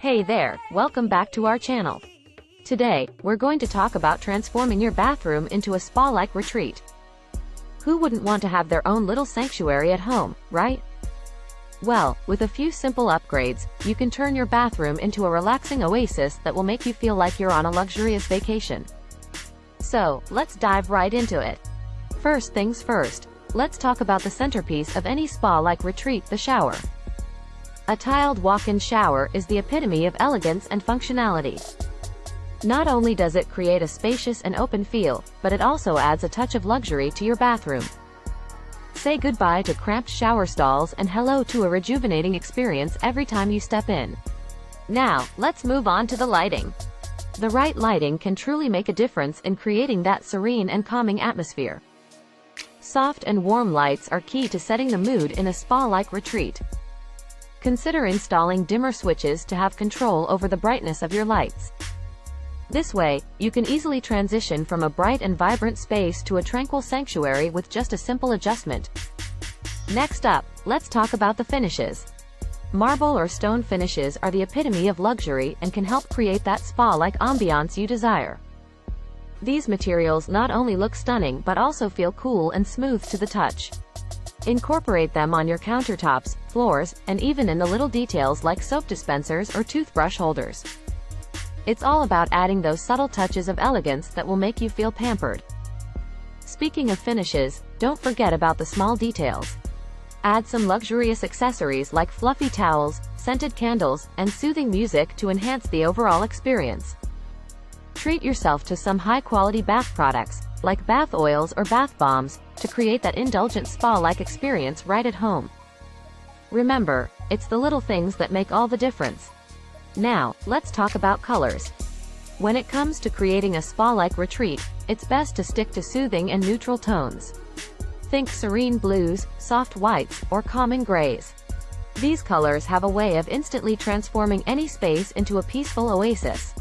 Hey there, welcome back to our channel. Today, we're going to talk about transforming your bathroom into a spa-like retreat. Who wouldn't want to have their own little sanctuary at home, right? Well, with a few simple upgrades, you can turn your bathroom into a relaxing oasis that will make you feel like you're on a luxurious vacation. So, let's dive right into it. First things first, let's talk about the centerpiece of any spa-like retreat, the shower. A tiled walk-in shower is the epitome of elegance and functionality. Not only does it create a spacious and open feel, but it also adds a touch of luxury to your bathroom. Say goodbye to cramped shower stalls and hello to a rejuvenating experience every time you step in. Now, let's move on to the lighting. The right lighting can truly make a difference in creating that serene and calming atmosphere. Soft and warm lights are key to setting the mood in a spa-like retreat. Consider installing dimmer switches to have control over the brightness of your lights. This way, you can easily transition from a bright and vibrant space to a tranquil sanctuary with just a simple adjustment. Next up, let's talk about the finishes. Marble or stone finishes are the epitome of luxury and can help create that spa-like ambiance you desire. These materials not only look stunning but also feel cool and smooth to the touch. Incorporate them on your countertops, floors, and even in the little details like soap dispensers or toothbrush holders. It's all about adding those subtle touches of elegance that will make you feel pampered. Speaking of finishes, don't forget about the small details. Add some luxurious accessories like fluffy towels, scented candles, and soothing music to enhance the overall experience. Treat yourself to some high-quality bath products, like bath oils or bath bombs, to create that indulgent spa-like experience right at home. Remember, it's the little things that make all the difference. Now, let's talk about colors. When it comes to creating a spa-like retreat, it's best to stick to soothing and neutral tones. Think serene blues, soft whites, or calming grays. These colors have a way of instantly transforming any space into a peaceful oasis.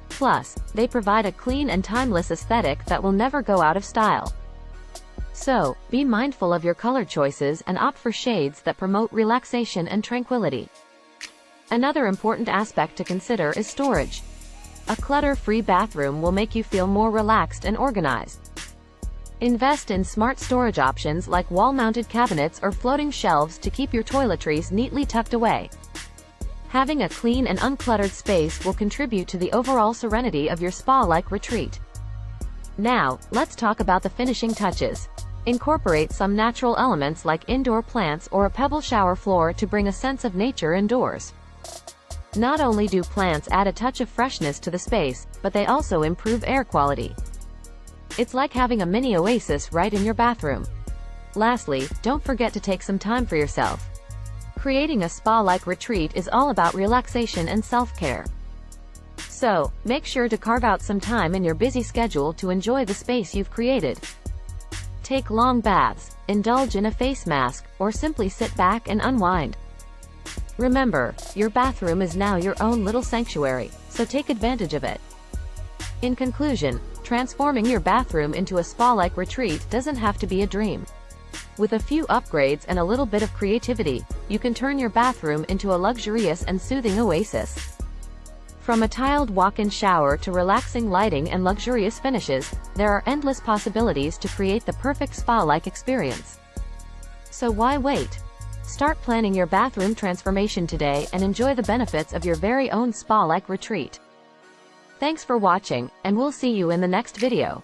Plus, they provide a clean and timeless aesthetic that will never go out of style. So, be mindful of your color choices and opt for shades that promote relaxation and tranquility. Another important aspect to consider is storage. A clutter-free bathroom will make you feel more relaxed and organized. Invest in smart storage options like wall-mounted cabinets or floating shelves to keep your toiletries neatly tucked away. Having a clean and uncluttered space will contribute to the overall serenity of your spa-like retreat. Now, let's talk about the finishing touches. Incorporate some natural elements like indoor plants or a pebble shower floor to bring a sense of nature indoors. Not only do plants add a touch of freshness to the space, but they also improve air quality. It's like having a mini oasis right in your bathroom. Lastly, don't forget to take some time for yourself. Creating a spa-like retreat is all about relaxation and self-care. So, make sure to carve out some time in your busy schedule to enjoy the space you've created. Take long baths, indulge in a face mask, or simply sit back and unwind. Remember, your bathroom is now your own little sanctuary, so take advantage of it. In conclusion, transforming your bathroom into a spa-like retreat doesn't have to be a dream. With a few upgrades and a little bit of creativity, you can turn your bathroom into a luxurious and soothing oasis. From a tiled walk-in shower to relaxing lighting and luxurious finishes, there are endless possibilities to create the perfect spa-like experience. So why wait? Start planning your bathroom transformation today and enjoy the benefits of your very own spa-like retreat. Thanks for watching, and we'll see you in the next video.